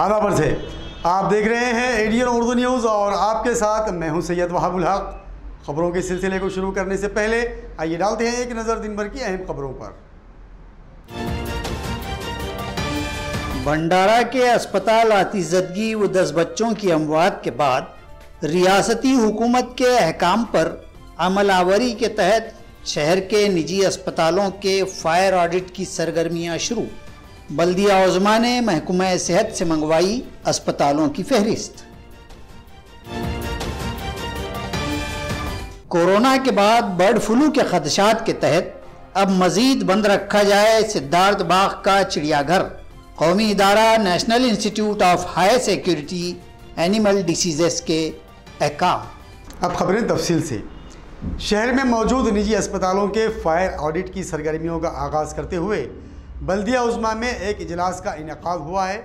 आदाब से आप देख रहे हैं एडीएन उर्दू न्यूज़ और आपके साथ मैं हूं सैयद वहाबुल हक। खबरों के सिलसिले को शुरू करने से पहले आइए डालते हैं एक नज़र दिन भर की अहम खबरों पर। भंडारा के अस्पताल आतिशज़दगी व 10 बच्चों की अमवात के बाद रियासती हुकूमत के अहकाम पर अमलावरी के तहत शहर के निजी अस्पतालों के फायर ऑडिट की सरगर्मियां शुरू। बल्दिया उज़्मा ने महकमा सेहत से मंगवाई अस्पतालों की फहरिस्त। कोरोना के बाद बर्ड फ्लू के खदशात के तहत अब मजीद बंद रखा जाए सिद्धार्थ बाग का चिड़ियाघर। कौमी इदारा national institute of high security animal diseases के अहकाम। अब खबरें तफसील से। शहर में मौजूद निजी अस्पतालों के फायर ऑडिट की सरगर्मियों का आगाज़ करते हुए बल्दिया उज़्मा में एक इजलास का इनेकाद हुआ है।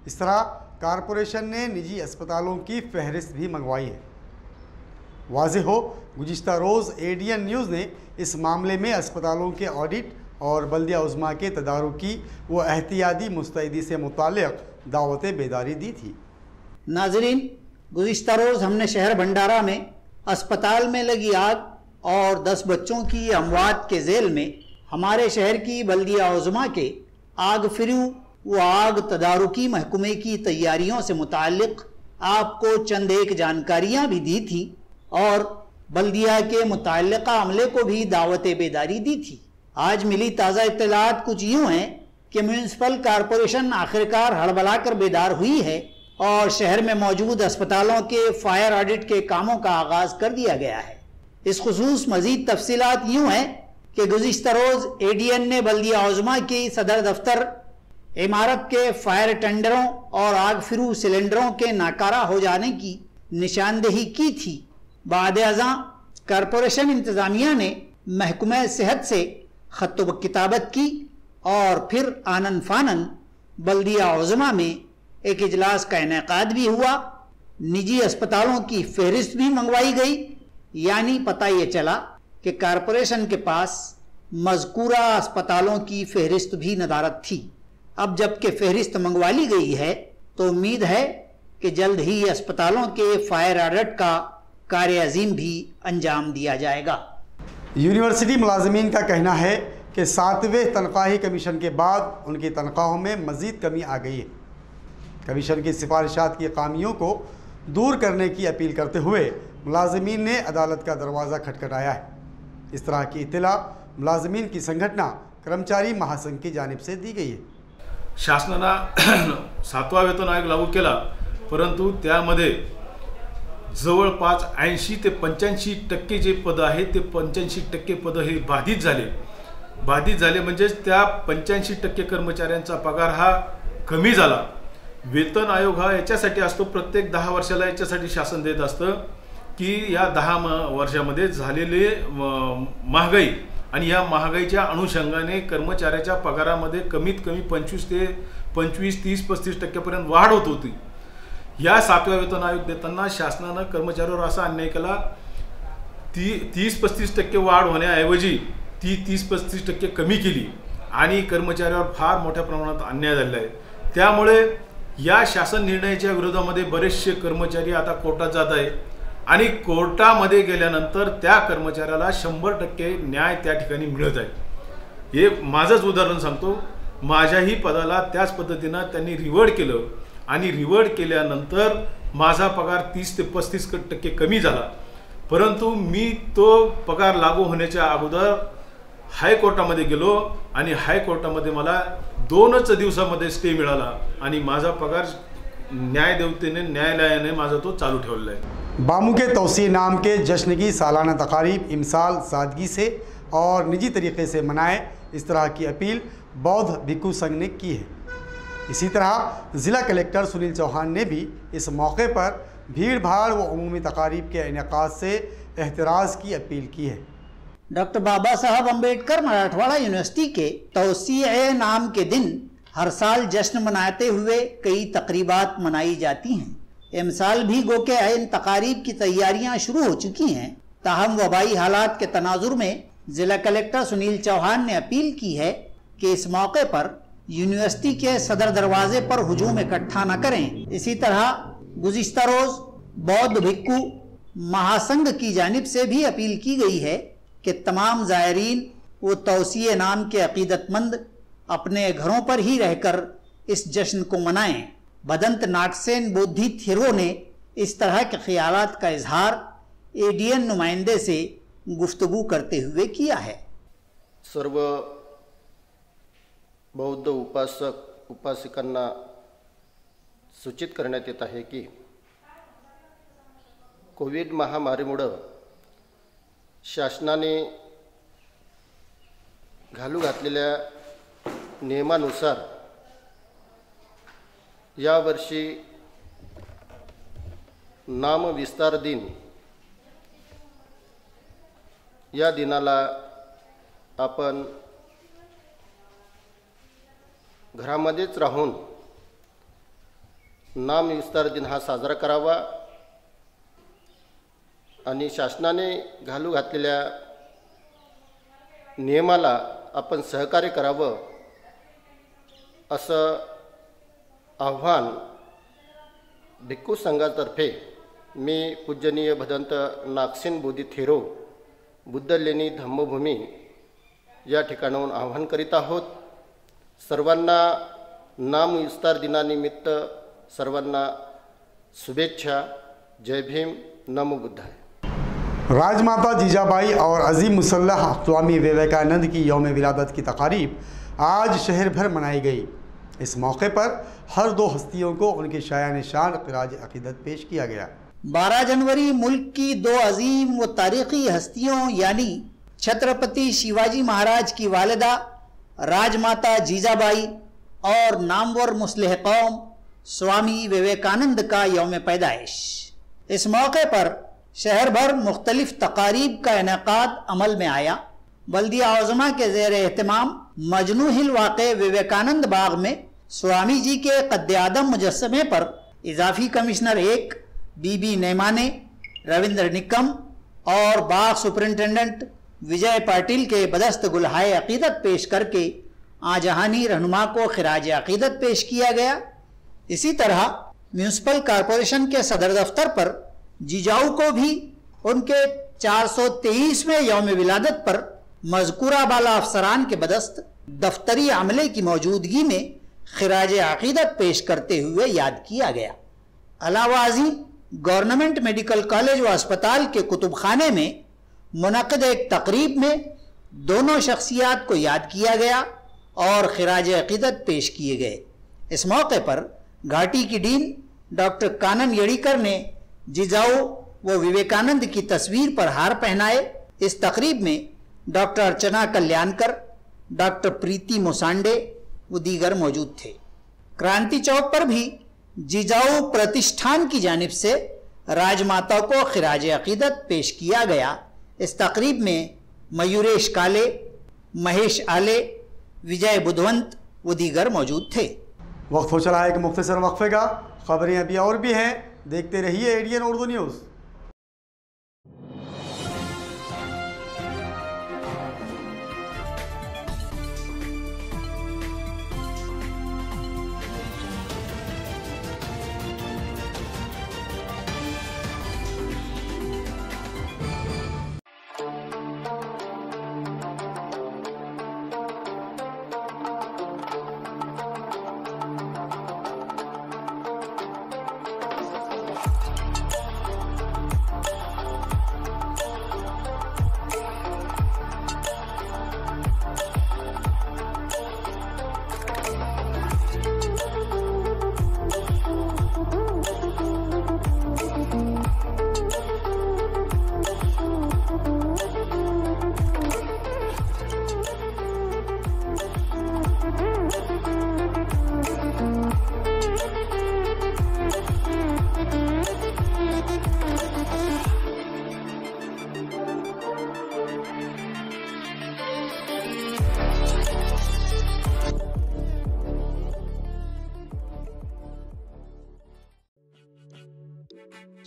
इस तरह कारपोरेशन ने निजी अस्पतालों की फहरिस्त भी मंगवाई है। वाज़ेह हो, गुज़िश्ता रोज़ एडीएन न्यूज़ ने इस मामले में अस्पतालों के ऑडिट और बल्दिया उज़्मा के तदारुकी व एहतियाती मुस्तैदी से मुताल्लिक़ दावत बेदारी दी थी। नाज़रीन, गुज़िश्ता रोज़ हमने शहर भंडारा में अस्पताल में लगी आग और 10 बच्चों की अमवात के झेल में हमारे शहर की बल्दिया उज़्मा के आग फिरू व आग तदारुकी महकमे की तैयारियों से मुताल्लिक़ आपको चंद एक जानकारियाँ भी दी थी और बल्दिया के मुताल्लिक़ा अमले को भी दावत बेदारी दी थी। आज मिली ताज़ा इत्तलात कुछ यूँ हैं कि म्यूनसिपल कारपोरेशन आखिरकार हड़बड़ा कर बेदार हुई है और शहर में मौजूद अस्पतालों के फायर ऑडिट के कामों का आगाज़ कर दिया गया है। इस खुसूस मज़ीद तफसीलात यूँ हैं कि गुज़िश्ता रोज़ एडीएन ने बल्दिया उज़्मा की सदर दफ्तर इमारत के फायर टेंडरों और आग फिरू सिलेंडरों के नाकारा हो जाने की निशानदेही की थी। बाद अज़ां कारपोरेशन इंतज़ामिया ने महकमा सेहत से खत व किताबत की और फिर आनन फानन बल्दिया उज़्मा में एक इजलास का इनेकाद भी हुआ। निजी अस्पतालों की फहरिस्त भी मंगवाई गई। यानी पता ये चला कि कारपोरेशन के पास मज़कूरा अस्पतालों की फहरिस्त भी नदारत थी। अब जबकि फहरिस्त मंगवा ली गई है तो उम्मीद है कि जल्द ही अस्पतालों के फायर ऑडिट का कार्य अज़ीम भी अंजाम दिया जाएगा। यूनिवर्सिटी मुलाजमीन का कहना है कि 7वें तनख्वाही कमीशन के बाद उनकी तनख्वाहों में मज़ीद कमी आ गई है। कमीशन की सिफारिशात की खामियों को दूर करने की अपील करते हुए मुलाजमीन ने अदालत का दरवाज़ा खटखटाया है। इस तरह की इत्तला मुलाजमीन की संघटना कर्मचारी महासंघ की जानिब से दी गई है। शासनानं 7वा वेतन आयोग लागू केला, परंतु त्यामध्ये जवळपास 80 ते 85% जे पद आहेत ते 85% पद हे बाधित झाले म्हणजे त्या 85% कर्मचाऱ्यांचा पगार हा कमी झाला। वेतन आयोग हा याच्यासाठी असतो, प्रत्येक 10 वर्षाला याच्यासाठी शासन देत असतं की या 10 वर्षामध्ये झालेले महागाई आणि या महागाईच्या अनुषंगाने कर्मचाऱ्याच्या पगारामध्ये कमीत कमी 25 ते 30-35% पर्यंत वाढ होत होती। या 7व्या वेतन आयोग देताना शासनाने कर्मचाऱ्यावर असा अन्याय केला, 30-35% वाढ होण्याऐवजी ती 30-35% कमी केली आणि कर्मचाऱ्यावर फार मोठ्या प्रमाणात अन्याय झालेला आहे। त्यामुळे या शासन निर्णयाच्या विरोधामध्ये बरेचसे कर्मचारी आता कोर्टात जात आहे आणि कोर्टामध्ये गेल्यानंतर त्या कर्मचाऱ्याला 100% न्याय त्या ठिकाणी मिळत आहे। हे माझंच उदाहरण सांगतो, माझ्याही पदाला त्याच पद्धतीने त्यांनी रिवर्ड केलं आणि रिवर्ड केल्यानंतर माझा पगार 30 ते 35% कमी झाला, परंतु मी तो पगार लागू होण्याच्या अगोदर हायकोर्टामध्ये गेलो आणि हायकोर्टामध्ये मला 2च दिवसामध्ये स्टे मिळाला आणि माझा पगार न्यायालयाने माझा तो चालू ठेवलेला आहे। बामू के तौसी नाम के जश्न की सालाना तकारीब इमसाल सादगी से और निजी तरीके से मनाए, इस तरह की अपील बौद्ध भिक्खु संघ ने की है। इसी तरह ज़िला कलेक्टर सुनील चौहान ने भी इस मौके पर भीड़ भाड़ व उमूमी तकारीब के इनेकाद से एहतराज़ की अपील की है। डॉक्टर बाबा साहब अम्बेडकर मराठवाड़ा यूनिवर्सिटी के तौसीए नाम के दिन हर साल जश्न मनाते हुए कई तकरीबात मनाई जाती हैं। इमसाल भी गो के इन तकारीब की तैयारियां शुरू हो चुकी हैं। ताहम वबाई हालात के तनाजुर में ज़िला कलेक्टर सुनील चौहान ने अपील की है कि इस मौके पर यूनिवर्सिटी के सदर दरवाजे पर हुजूम इकट्ठा न करें। इसी तरह गुज़िश्ता रोज बौद्ध भिक्खु महासंघ की जानिब से भी अपील की गई है कि तमाम ज़ायरीन व तौसीए नाम के अकीदतमंद अपने घरों पर ही रहकर इस जश्न को मनाएं। भदंत नाटसेन बोद्धि थिरो ने इस तरह के ख्यालात का इजहार एडीएन नुमाइंदे से गुफ्तगू करते हुए किया है। सर्व बौद्ध उपासक उपासिकांना सूचित करण्यात येत आहे की कोविड महामारीमुळे शासनाने घालू घातलेल्या नियमानुसार यावर्षी नाम विस्तार दिन या दिनाला आपण घरामध्येच राहून नाम विस्तार दिन हा साजरा करावा आणि शासनाने घालू घातलेल्या नियमाला आपण सहकार्य करावं असं आव्हान भिक्खू संघातर्फे मी पूजनीय भदंत नागसेन बोधी थेरो बुद्धलेणी धम्मभूमी या ठिकाणाहून आवाहन करीत आहोत। सर्वांना नाम विस्तार दिनानिमित्त सर्वांना शुभेच्छा। जय भीम, नमो बुद्धाय। राजमाता जीजाबाई और अजीम मुसल्लह स्वामी विवेकानंद की यौम विलादत की तकारीब आज शहर भर मनाई गई। इस मौके पर हर दो हस्तियों को उनके शायान शान ख़िराज अक़ीदत पेश किया गया। 12 जनवरी मुल्क की दो अजीम व तारीख़ी हस्तियों यानी छत्रपति शिवाजी महाराज की वालिदा राजमाता जीजाबाई और नामवर मुस्लिह कौम स्वामी विवेकानंद का यौम पैदाइश। इस मौके पर शहर भर मुख्तलिफ तकारीब का इनेकाद अमल में आया। बल्दिया औज़मा के ज़ेर एहतमाम मजनू हिल वाक़े विवेकानंद बाग में स्वामी जी के कद्दे आदम मुजस्समे पर इजाफी कमिश्नर 1 बीबी नैमाने, रविंद्र निकम और बाग सुपरिंटेंडेंट विजय पाटिल के बदस्त गुलहाए अक़ीदत पेश करके आजहानी रहनुमा को ख़िराज अक़ीदत पेश किया गया। इसी तरह म्यूनसिपल कॉरपोरेशन के सदर दफ्तर पर जीजाऊ को भी उनके 423वें यौम विलादत पर मज़कूरा बाला अफसरान के बदस्त दफ्तरी अमले की मौजूदगी में ख़िराज अक़ीदत पेश करते हुए याद किया गया। अलावाज़ी गवर्नमेंट मेडिकल कॉलेज व अस्पताल के कुतुब खाने में मुनक़िद एक तकरीब में दोनों शख्सियात को याद किया गया और ख़िराज अक़ीदत पेश किए गए। इस मौके पर घाटी की डीन डॉक्टर कानन येड़ीकर ने जीजाऊ व विवेकानंद की तस्वीर पर हार पहनाए। इस तकरीब में डॉक्टर अर्चना कल्याणकर, डॉक्टर प्रीति मुसांडे व दीगर मौजूद थे। क्रांति चौक पर भी जीजाऊ प्रतिष्ठान की जानिब से राजमाता को ख़िराज अक़ीदत पेश किया गया। इस तकरीब में मयूरेश काले, महेश आले, विजय बुधवंत व दीगर मौजूद थे। वक्त हो चला है एक मुख्तसर वक्फे का। खबरें अभी और भी हैं, देखते रहिए एडीएन उर्दू न्यूज़।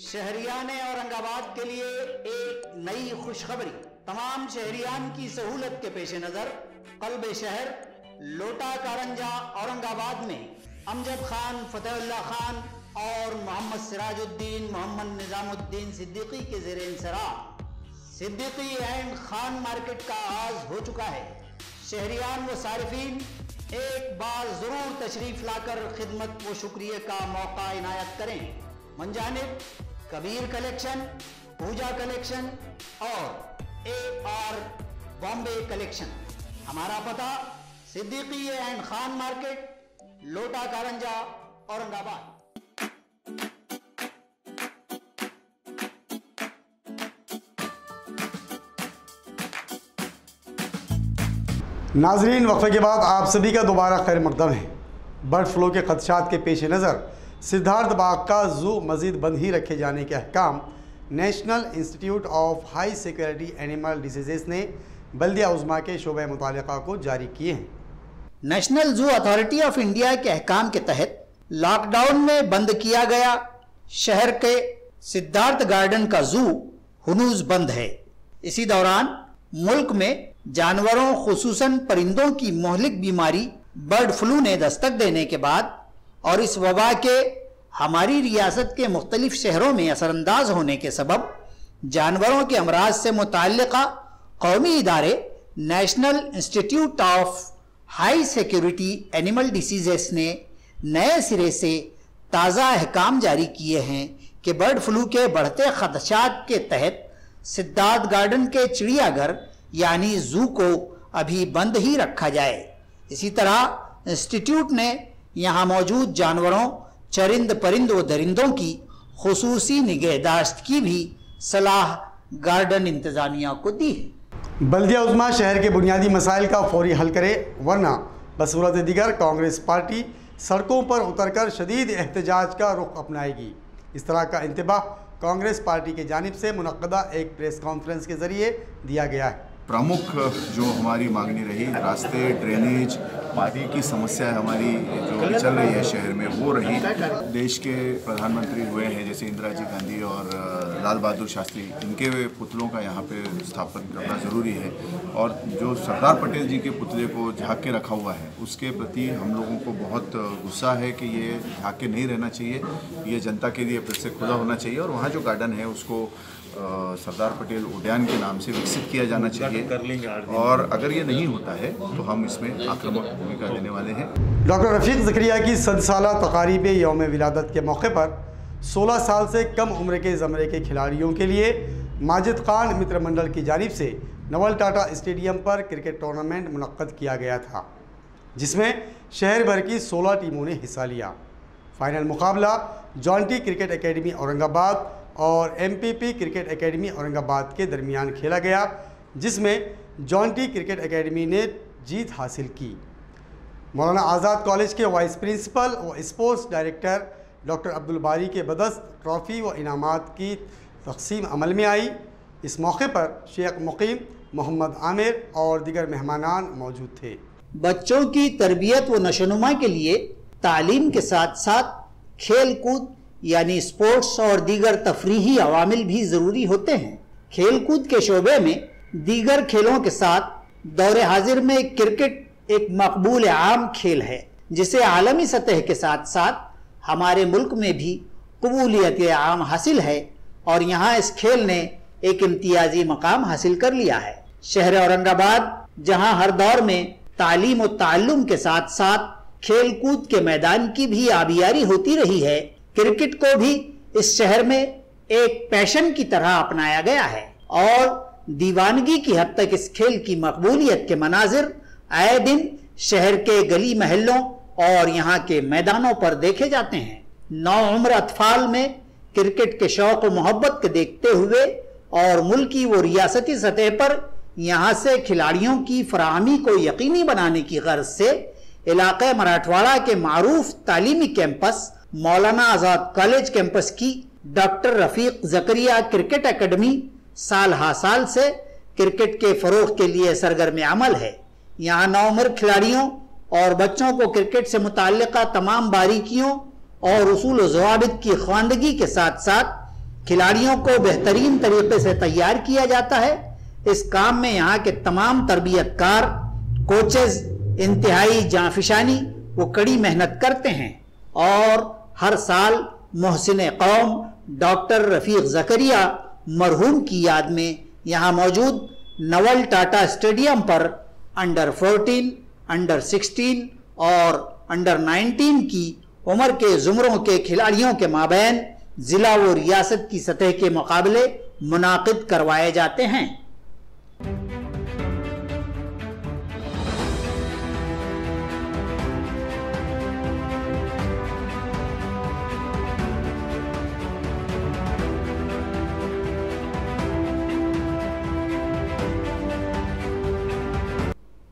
शहरियान औरंगाबाद के लिए एक नई खुशखबरी। तमाम शहरियान की सहूलत के पेश नज़र क़ल्ब शहर लोटा कारंजा औरंगाबाद में अमजद खान, फतेहुल्लाह खान और मोहम्मद सिराजुद्दीन, मोहम्मद निजामुद्दीन सिद्दीकी के ज़ेर इंसराफ सिद्दीकी एंड खान मार्केट का आगाज हो चुका है। शहरियान व सारिफीन एक बार ज़रूर तशरीफ़ लाकर खिदमत व शुक्रिया का मौका इनायत करें। मंजानिब कबीर कलेक्शन, पूजा कलेक्शन और AR बॉम्बे कलेक्शन। हमारा पता सिद्दीकी एंड खान मार्केट, लोटा कारंजा, औरंगाबाद। नाजरीन, वक्फे के बाद आप सभी का दोबारा खैर मकदम है। बर्ड फ्लू के खदशात के पेश नज़र सिद्धार्थ बाग का जू मजीद बंद ही रखे जाने के अहकाम national institute of high security animal diseases ने बल्दिया उज़्मा के शोबे मुतालिका को जारी किए हैं। National zoo authority of India के अहकाम के तहत लॉकडाउन में बंद किया गया शहर के सिद्धार्थ गार्डन का जू हुनूज बंद है। इसी दौरान मुल्क में जानवरों खुसूसन परिंदों की मोहलिक बीमारी बर्ड फ्लू ने दस्तक देने के बाद और इस वबा के हमारी रियासत के मुख्तलिफ शहरों में असरअंदाज होने के सबब जानवरों के अमराज से मुताल्लिक़ा कौमी इदारे national institute of high security animal diseases ने नए सिरे से ताज़ा अहकाम जारी किए हैं कि बर्ड फ्लू के बढ़ते खदशात के तहत सिद्धार्थ गार्डन के चिड़ियाघर यानी जू को अभी बंद ही रखा जाए। इसी तरह इंस्टीट्यूट ने यहाँ मौजूद जानवरों, चरिंद परिंद व दरिंदों की खुसूसी निगहदाश्त की भी सलाह गार्डन इंतज़ामिया को दी है। बल्दिया उज़्मा शहर के बुनियादी मसाइल का फौरी हल करे, वरना बसूरत दीगर कांग्रेस पार्टी सड़कों पर उतरकर शदीद एहतजाज का रुख अपनाएगी। इस तरह का इंतबाह कांग्रेस पार्टी की जानिब से मुनक्कदा एक प्रेस कॉन्फ्रेंस के ज़रिए दिया गया है। प्रमुख जो हमारी मांगनी रही, रास्ते, ड्रेनेज, पानी की समस्या हमारी जो चल रही है शहर में वो रही। देश के प्रधानमंत्री हुए हैं जैसे इंदिरा जी गांधी और लाल बहादुर शास्त्री, इनके पुतलों का यहाँ पे स्थापन करना ज़रूरी है और जो सरदार पटेल जी के पुतले को झाँक के रखा हुआ है उसके प्रति हम लोगों को बहुत गुस्सा है कि ये झाँक के नहीं रहना चाहिए, ये जनता के लिए फिर से खुला होना चाहिए और वहाँ जो गार्डन है उसको सरदार पटेल उद्यान के नाम से विकसित किया जाना चाहिए और अगर ये नहीं होता है तो हम इसमें आक्रामक भूमिका लेने वाले हैं। डॉक्टर रफ़ीक ज़करिया की 100 साला तकारीब यौम विलादत के मौके पर 16 साल से कम उम्र के ज़मरे के खिलाड़ियों के लिए माजिद खान मित्र मंडल की जानिब से नवल टाटा स्टेडियम पर क्रिकेट टूर्नामेंट मुनक्कद किया गया था, जिसमें शहर भर की 16 टीमों ने हिस्सा लिया। फाइनल मुकाबला जॉन्टी क्रिकेट एकेडमी औरंगाबाद और MPP क्रिकेट एकेडमी औरंगाबाद के दरमियान खेला गया, जिसमें जॉन्टी क्रिकेट एकेडमी ने जीत हासिल की। मौलाना आज़ाद कॉलेज के वाइस प्रिंसिपल व स्पोर्ट्स डायरेक्टर डॉक्टर अब्दुल बारी के बदस्त ट्रॉफ़ी व इनामात की तकसीम अमल में आई। इस मौके पर शेख मुकीम, मोहम्मद आमिर और दीगर मेहमानान मौजूद थे। बच्चों की तरबियत व नशोनुमा के लिए तालीम के साथ साथ खेल कूद यानी स्पोर्ट्स और दीगर तफरीही अवामिल भी ज़रूरी होते हैं। खेल कूद के शोबे में दीगर खेलों के साथ दौरे हाजिर में क्रिकेट एक मकबूल आम खेल है, जिसे आलमी सतह के साथ साथ हमारे मुल्क में भी कबूलियत आम हासिल है और यहाँ इस खेल ने एक इम्तियाजी मकाम हासिल कर लिया है। शहर औरंगाबाद जहाँ हर दौर में तालीम और ताल्लुम के साथ साथ खेल कूद के मैदान की भी आबियारी होती रही है, क्रिकेट को भी इस शहर में एक पैशन की तरह अपनाया गया है और दीवानगी की हद तक इस खेल की मकबूलियत के मनाजिर आए दिन शहर के गली महलों और यहाँ के मैदानों पर देखे जाते हैं। नौउम्र अतफाल में क्रिकेट के शौक व मोहब्बत के देखते हुए और मुल्की व रियासती सतह पर यहाँ से खिलाड़ियों की फराहमी को यकीनी बनाने की गर्ज से इलाक़े मराठवाड़ा के मारूफ तालीमी कैंपस मौलाना आज़ाद कॉलेज कैंपस की डॉक्टर रफ़ीक ज़करिया क्रिकेट एकेडमी साल हा साल से क्रिकेट के फ़रोग़ के लिए सरगर्म अमल है। यहाँ नौउम्र खिलाड़ियों और बच्चों को क्रिकेट से मुताल्लिक़ा तमाम बारीकियों और उसूल व ज़वाबित की ख्वानदगी के साथ साथ खिलाड़ियों को बेहतरीन तरीके से तैयार किया जाता है। इस काम में यहाँ के तमाम तरबियतकार, कोचेज इंतहाई जांफिशानी व कड़ी मेहनत करते हैं और हर साल मोहसिन कौम डॉक्टर रफीक ज़करिया मरहूम की याद में यहाँ मौजूद नवल टाटा स्टेडियम पर अंडर 14, अंडर 16 और अंडर 19 की उम्र के जुमरों के खिलाड़ियों के माबैन जिला व रियासत की सतह के मुकाबले मुनाकिद करवाए जाते हैं।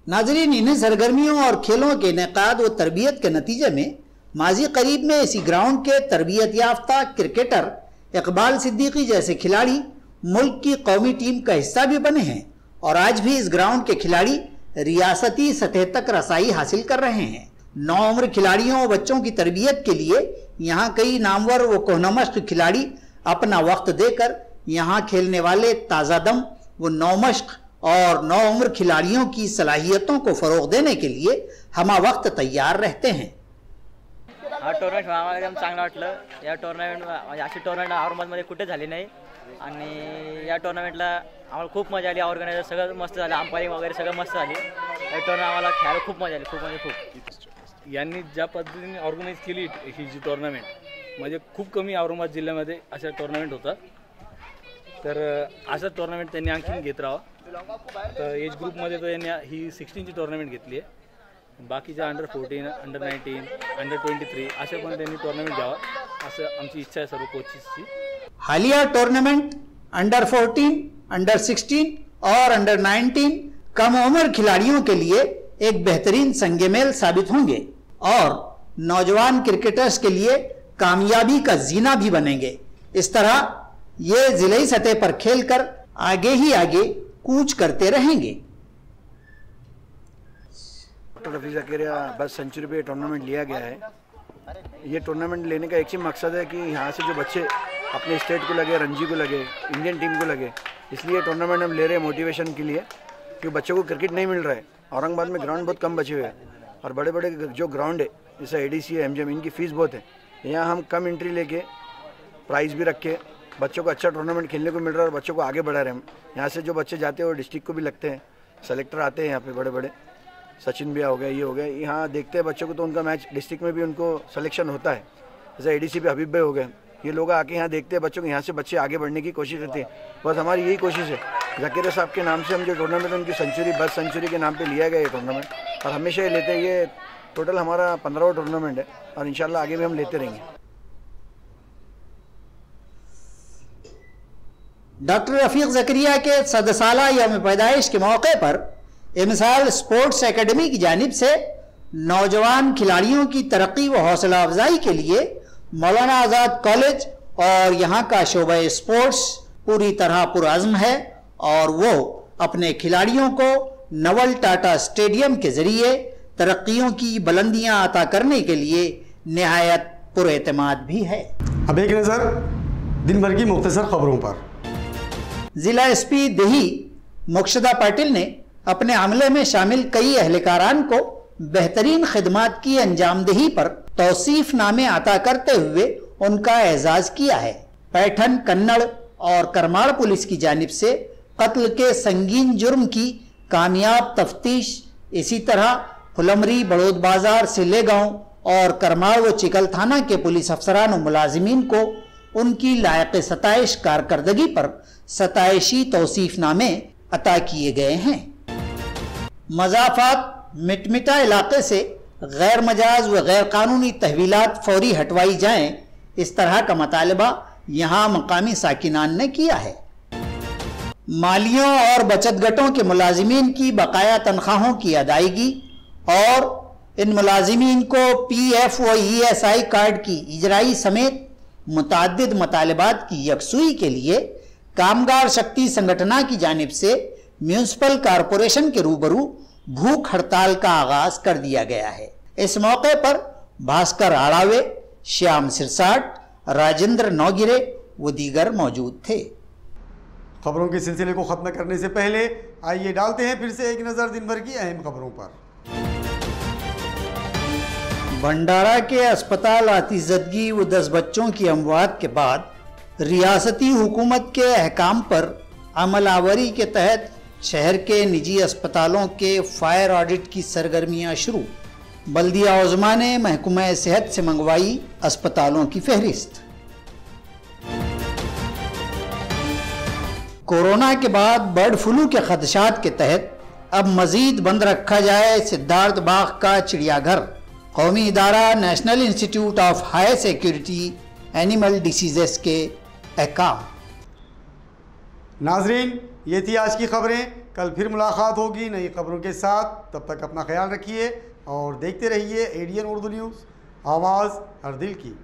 नाजरीन, इन्हीं सरगर्मियों और खेलों के इनेकाद व तरबियत के नतीजे में माजी करीब में इसी ग्राउंड के तरबियत याफ्ता क्रिकेटर इकबाल सिद्दीकी जैसे खिलाड़ी मुल्क की कौमी टीम का हिस्सा भी बने हैं और आज भी इस ग्राउंड के खिलाड़ी रियासती सतह तक रसाई हासिल कर रहे हैं। नौउम्र खिलाड़ियों व बच्चों की तरबियत के लिए यहाँ कई नामवर व कोहनमश्क खिलाड़ी अपना वक्त देकर यहाँ खेलने वाले ताज़ा दम व नौमश्क और नौउम्र खिलाड़ियों की सलाहियतों को फ़रोग देने के लिए हमा वक्त तैयार रहते हैं। हा टुर्नामेंट आम्हाला एकदम चांगलं वाटलं। या टुर्नामेंट अशी टुर्नामेंट औरंगाबादमध्ये कुठे झाली नाही आणि या टुर्नामेंटला आम्हाला खूप मजा आली। ऑर्गनायझर सगळं मस्त झालं, अंपायरिंग वगैरे सगळं मस्त झाली। या टुर्नामेंट आम्हाला खेळायला खूप मजा आली, खूप म्हणजे खूप। यांनी ज्या पद्धतीने ऑर्गनाईज केली ही जी टुर्नामेंट म्हणजे खूप कमी औरंगाबाद जिल्ह्यामध्ये अशा टुर्नामेंट होतात, तर असं टुर्नामेंट त्यांनी आणखीन घेत राहावं। तर एज ग्रुपमध्ये तो यांनी ही 16 ची टुर्नामेंट घेतली आहे। बाकीच्या अंडर 14, अंडर 19, अंडर 23 अशा पण त्यांनी टुर्नामेंट घ्यावा असं आमची इच्छा आहे सर्व कोचेसची। हालिया टूर्नामेंट अंडर 14, अंडर 16 और अंडर 19 कम उम्र खिलाड़ियों के लिए एक बेहतरीन संगमेल साबित होंगे और नौजवान क्रिकेटर्स के लिए कामयाबी का जीना भी बनेंगे। इस तरह ये जिले सतह पर खेलकर आगे ही आगे कूच करते रहेंगे। रफीक ज़करिया बस सेंचुरी पे टूर्नामेंट लिया गया है। ये टूर्नामेंट लेने का एक ही मकसद है कि यहाँ से जो बच्चे अपने स्टेट को लगे, रणजी को लगे, इंडियन टीम को लगे, इसलिए टूर्नामेंट हम ले रहे हैं मोटिवेशन के लिए, क्योंकि बच्चों को क्रिकेट नहीं मिल रहा है। औरंगाबाद में ग्राउंड बहुत कम बचे हुए हैं और बड़े बड़े जो ग्राउंड है जैसे ADC है, MGM, इनकी फ़ीस बहुत है। यहाँ हम कम एंट्री लेके प्राइज़ भी रख के बच्चों को अच्छा टूर्नामेंट खेलने को मिल रहा है और बच्चों को आगे बढ़ा रहे हैं। यहाँ से जो बच्चे जाते हैं वो डिस्ट्रिक्ट को भी लगते हैं, सेलेक्टर आते हैं यहाँ पे बड़े बड़े, सचिन भैया हो गए, ये हो गए, यहाँ देखते हैं बच्चों को तो उनका मैच डिस्ट्रिक्ट में भी उनको सिलेक्शन होता है। जैसे ADC पे हबीब भाई हो गए, ये लोग आके यहाँ देखते हैं बच्चों को, यहाँ से बच्चे आगे बढ़ने की कोशिश करते हैं। बस हमारी यही कोशिश है। ज़कीर साहब के नाम से हम जो टूर्नामेंट उनकी सेंचुरी, बस सेंचुरी के नाम पे लिया गया ये टूर्नामेंट और हमेशा ये लेते हैं। ये टोटल हमारा 15वां टूर्नामेंट है और इंशाल्लाह आगे भी हम लेते रहेंगे। डॉक्टर रफीक ज़करिया के 100 साला यौम पैदाइश के मौके पर मिसाल स्पोर्ट्स एकेडमी की जानिब से नौजवान खिलाड़ियों की तरक्की व हौसला अफजाई के लिए मौलाना आज़ाद कॉलेज और यहाँ का शोबा स्पोर्ट्स पूरी तरह पुरअज़्म है और वो अपने खिलाड़ियों को नवल टाटा स्टेडियम के जरिए तरक्कियों की बुलंदियां अता करने के लिए निहायत पुरएतमाद भी है। अब एक नज़र दिन भर की मुख्तसर खबरों पर। जिला SP दही मोक्षदा पाटिल ने अपने अमले में शामिल कई अहलकारान को बेहतरीन खिदमात की अंजामदही पर तौसीफनामे अता करते हुए उनका एजाज किया है। पैठन, कन्नड़ और करमाड़ पुलिस की जानिब से कत्ल के संगीन जुर्म की कामयाब तफ्तीश, इसी तरह फुलमरी, बड़ौद बाजार, सिले गांव और करमाड़ व चिकल थाना के पुलिस अफसरान और मुलाजिमीन को उनकी लायक सताइश कारकर्दगी पर सताइशी तौसीफनामे अता किए गए हैं। मजाफात मिटमिटा इलाके से गैर मजाज व गैर कानूनी तहवीलात फौरी हटवाई जाएं, इस तरह का मुतालबा यहाँ मकामी साकिनान ने किया है। मालियों और बचत गटों के मुलाजिमीन की बकाया तनख्वाहों की अदायगी और इन मुलाजिमीन को PF व ESI कार्ड की इजराई समेत मुताद्दिद मुतालबात की यकसुई के लिए कामगार शक्ति संगठना की जानिब से म्यूनिसिपल कॉरपोरेशन के रूबरू भूख हड़ताल का आगाज कर दिया गया है। इस मौके पर भास्कर आड़ावे, श्याम सिरसाट, राजेंद्र नौगिरे व दीगर मौजूद थे। खबरों के सिलसिले को खत्म करने से पहले आइए डालते हैं फिर से एक नज़र दिन भर की अहम खबरों पर। भंडारा के अस्पताल आतिशज़दगी व 10 बच्चों की अमवात के बाद रियासती हुकूमत के अहकाम पर अमलावरी के तहत शहर के निजी अस्पतालों के फायर ऑडिट की सरगर्मियां शुरू। बल्दिया उज़्मा ने महकमा सेहत से मंगवाई अस्पतालों की फहरिस्त। कोरोना के बाद बर्ड फ्लू के खदशात के तहत अब मजीद बंद रखा जाए सिद्धार्थ बाग का चिड़ियाघर। कौमी इदारा national institute of high security animal diseases के अहकाम। नाजरीन, ये थी आज की खबरें। कल फिर मुलाकात होगी नई खबरों के साथ। तब तक अपना ख्याल रखिए और देखते रहिए ADN उर्दू न्यूज़, आवाज़ हर दिल की।